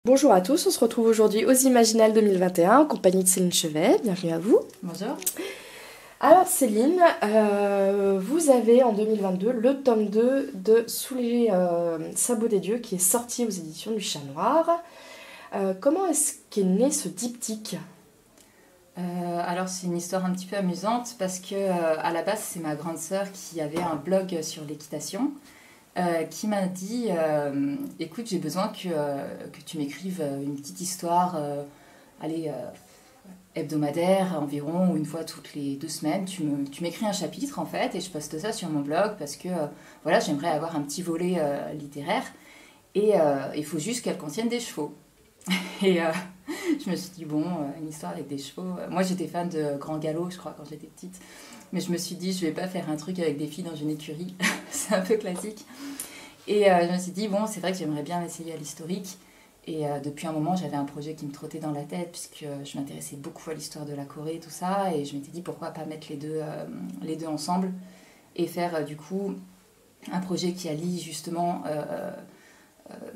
Bonjour à tous, on se retrouve aujourd'hui aux Imaginales 2021 en compagnie de Céline Chevet. Bienvenue à vous. Bonjour. Alors Céline, vous avez en 2022 le tome 2 de Sous les sabots des dieux qui est sorti aux éditions du Chat Noir. Comment est-ce qu'est né ce diptyque ? Alors c'est une histoire un petit peu amusante parce que à la base c'est ma grande sœur qui avait un blog sur l'équitation qui m'a dit écoute, j'ai besoin que tu m'écrives une petite histoire hebdomadaire environ, ou une fois toutes les 2 semaines. Tu m'écris un chapitre en fait et je poste ça sur mon blog parce que voilà, j'aimerais avoir un petit volet littéraire et il faut juste qu'elle contienne des chevaux. Et je me suis dit, bon, une histoire avec des chevaux. Moi, j'étais fan de Grand Galop, je crois, quand j'étais petite. Mais je me suis dit, je vais pas faire un truc avec des filles dans une écurie. C'est un peu classique. Et je me suis dit, bon, c'est vrai que j'aimerais bien essayer à l'historique. Et depuis un moment, j'avais un projet qui me trottait dans la tête, puisque je m'intéressais beaucoup à l'histoire de la Corée et tout ça. Et je m'étais dit, pourquoi pas mettre les deux ensemble et faire, du coup, un projet qui allie justement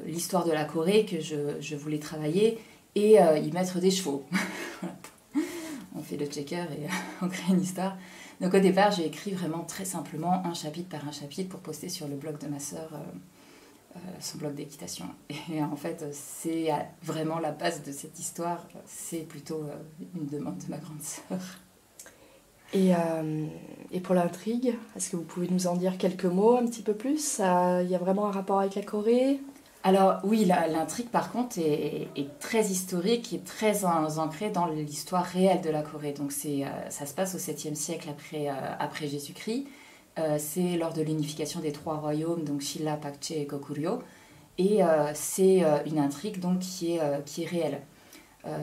l'histoire de la Corée que je voulais travailler et y mettre des chevaux. On fait le checker et on crée une histoire. Donc au départ, j'ai écrit vraiment très simplement un chapitre par un chapitre pour poster sur le blog de ma sœur, son blog d'équitation. Et en fait, c'est vraiment la base de cette histoire. C'est plutôt une demande de ma grande sœur. Et pour l'intrigue, est-ce que vous pouvez nous en dire quelques mots, un petit peu plus ? Il y a vraiment un rapport avec la Corée ? Alors oui, l'intrigue par contre est très historique et très ancrée dans l'histoire réelle de la Corée. Donc ça se passe au 7e siècle après Jésus-Christ. C'est lors de l'unification des 3 royaumes, donc Shilla, Pakche et Goguryeo. Et c'est une intrigue donc, qui est réelle.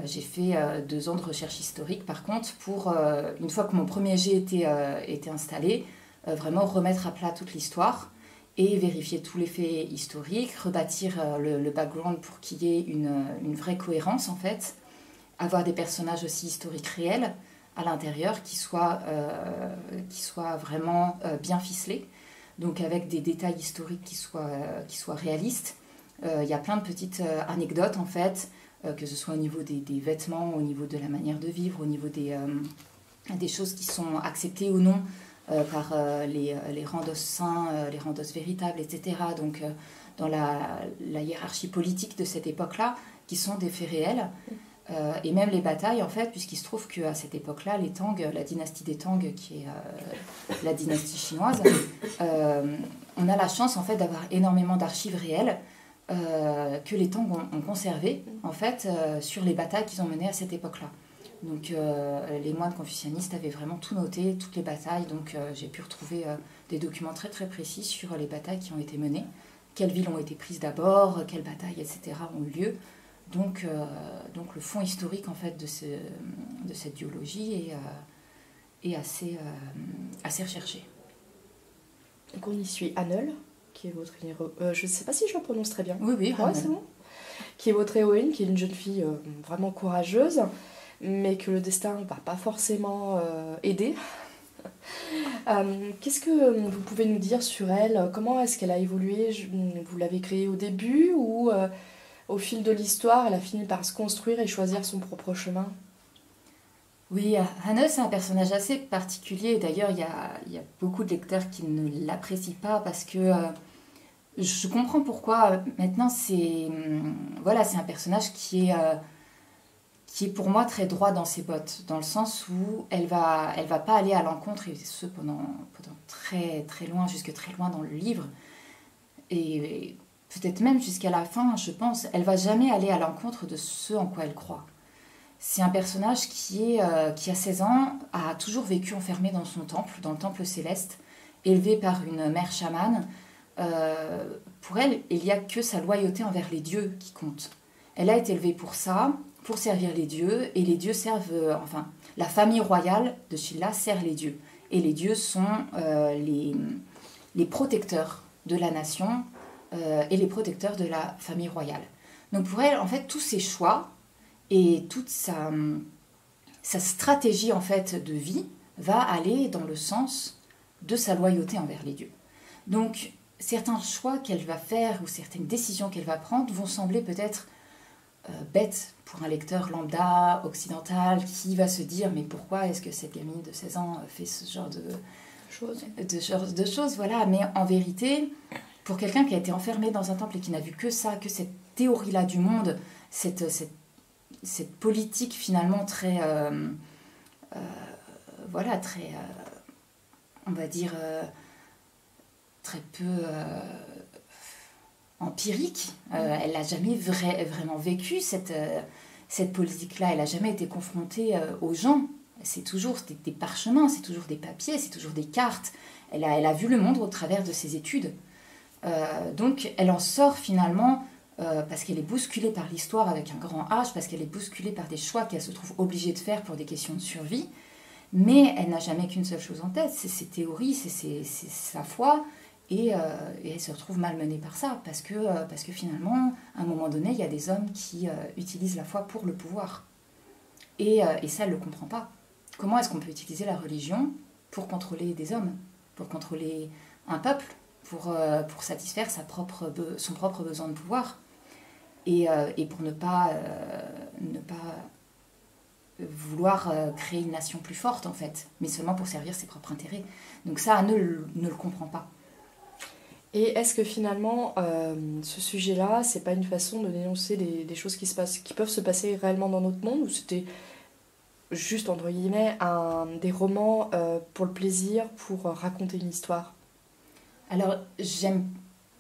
J'ai fait 2 ans de recherche historique par contre pour, une fois que mon premier jet était installé, vraiment remettre à plat toute l'histoire et vérifier tous les faits historiques, rebâtir le background pour qu'il y ait une vraie cohérence en fait, avoir des personnages aussi historiques réels à l'intérieur qui soient vraiment bien ficelés, donc avec des détails historiques qui soient réalistes. Il y a plein de petites anecdotes en fait, que ce soit au niveau des vêtements, au niveau de la manière de vivre, au niveau des choses qui sont acceptées ou non par les randos saints, les randos véritables, etc. Donc dans la hiérarchie politique de cette époque-là, qui sont des faits réels. Et même les batailles, en fait, puisqu'il se trouve qu'à cette époque-là, les Tang, la dynastie des Tang, qui est la dynastie chinoise, on a la chance, en fait, d'avoir énormément d'archives réelles que les Tang ont conservées, en fait, sur les batailles qu'ils ont menées à cette époque-là. Donc les moines confucianistes avaient vraiment tout noté, toutes les batailles, donc j'ai pu retrouver des documents très très précis sur les batailles qui ont été menées, quelles villes ont été prises d'abord, quelles batailles, etc. ont eu lieu. Donc le fond historique en fait de cette duologie est assez recherché. Donc on y suit Hanul, qui est votre héros. Je ne sais pas si je le prononce très bien. Oui, ouais, c'est bon. Qui est votre héroïne, qui est une jeune fille vraiment courageuse, mais que le destin ne va pas forcément aider. Qu'est-ce que vous pouvez nous dire sur elle ? Comment est-ce qu'elle a évolué ? Vous l'avez créée au début ou au fil de l'histoire, elle a fini par se construire et choisir son propre chemin ? Oui, Hanul, c'est un personnage assez particulier. D'ailleurs, il y a beaucoup de lecteurs qui ne l'apprécient pas parce que je comprends pourquoi. Maintenant, c'est un personnage qui est pour moi très droit dans ses bottes, dans le sens où elle va pas aller à l'encontre, et ce pendant très très loin, jusque très loin dans le livre, et peut-être même jusqu'à la fin, je pense, elle va jamais aller à l'encontre de ce en quoi elle croit. C'est un personnage qui a 16 ans, a toujours vécu enfermé dans son temple, dans le temple céleste, élevé par une mère chamane. Pour elle, il n'y a que sa loyauté envers les dieux qui compte. Elle a été élevée pour ça, pour servir les dieux, et les dieux servent, la famille royale de Shilla sert les dieux. Et les dieux sont les protecteurs de la nation et les protecteurs de la famille royale. Donc pour elle, en fait, tous ses choix et toute sa stratégie en fait, de vie va aller dans le sens de sa loyauté envers les dieux. Donc certains choix qu'elle va faire ou certaines décisions qu'elle va prendre vont sembler peut-être bête pour un lecteur lambda, occidental, qui va se dire mais pourquoi est-ce que cette gamine de 16 ans fait ce genre de choses, voilà. Mais en vérité, pour quelqu'un qui a été enfermé dans un temple et qui n'a vu que ça, que cette théorie-là du monde, cette politique finalement très, voilà, très, on va dire, très peu empirique. Elle n'a jamais vraiment vécu cette politique-là. Elle n'a jamais été confrontée aux gens. C'est toujours des parchemins, c'est toujours des papiers, c'est toujours des cartes. Elle a vu le monde au travers de ses études. Donc elle en sort finalement parce qu'elle est bousculée par l'histoire avec un grand H, parce qu'elle est bousculée par des choix qu'elle se trouve obligée de faire pour des questions de survie. Mais elle n'a jamais qu'une seule chose en tête, c'est ses théories, c'est sa foi. Et elle se retrouve malmenée par ça, parce que finalement, à un moment donné, il y a des hommes qui utilisent la foi pour le pouvoir. Et ça, elle ne le comprend pas. Comment est-ce qu'on peut utiliser la religion pour contrôler des hommes, pour contrôler un peuple, pour satisfaire son propre besoin de pouvoir, et pour ne pas vouloir créer une nation plus forte, en fait, mais seulement pour servir ses propres intérêts. Donc ça, Anne ne le comprend pas. Et est-ce que finalement, ce sujet-là, c'est pas une façon de dénoncer des choses qui peuvent se passer réellement dans notre monde, ou c'était juste, entre guillemets, des romans pour le plaisir, pour raconter une histoire? Alors, j'aime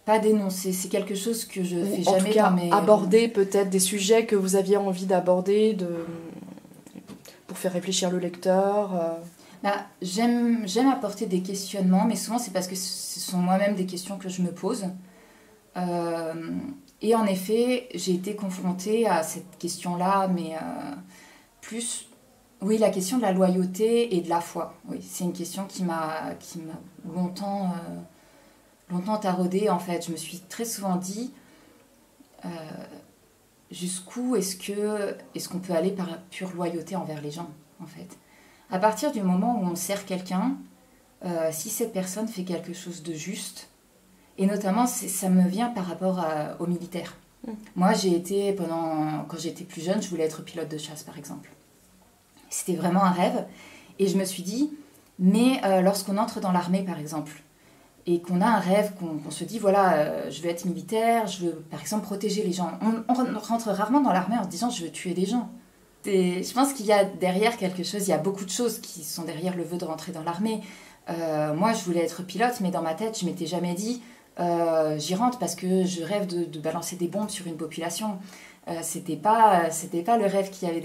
pas dénoncer, c'est quelque chose que je fais jamais. En tout cas, dans mes... aborder peut-être des sujets que vous aviez envie d'aborder, pour faire réfléchir le lecteur. J'aime apporter des questionnements, mais souvent c'est parce que ce sont moi-même des questions que je me pose. Et en effet, j'ai été confrontée à cette question-là, mais plus... Oui, la question de la loyauté et de la foi. Oui, c'est une question qui m'a longtemps taraudée, en fait. Je me suis très souvent dit, jusqu'où est-ce qu'on peut aller par pure loyauté envers les gens, en fait. À partir du moment où on sert quelqu'un, si cette personne fait quelque chose de juste, et notamment ça me vient par rapport aux militaires. Moi, quand j'étais plus jeune, je voulais être pilote de chasse, par exemple. C'était vraiment un rêve. Et je me suis dit, mais lorsqu'on entre dans l'armée, par exemple, et qu'on a un rêve, qu'on se dit, voilà, je veux être militaire, je veux, par exemple, protéger les gens. On rentre rarement dans l'armée en se disant, je veux tuer des gens. Je pense qu'il y a derrière quelque chose, il y a beaucoup de choses qui sont derrière le vœu de rentrer dans l'armée. Moi, je voulais être pilote, mais dans ma tête, je m'étais jamais dit, j'y rentre parce que je rêve de balancer des bombes sur une population. C'était pas le rêve qu'il y avait derrière.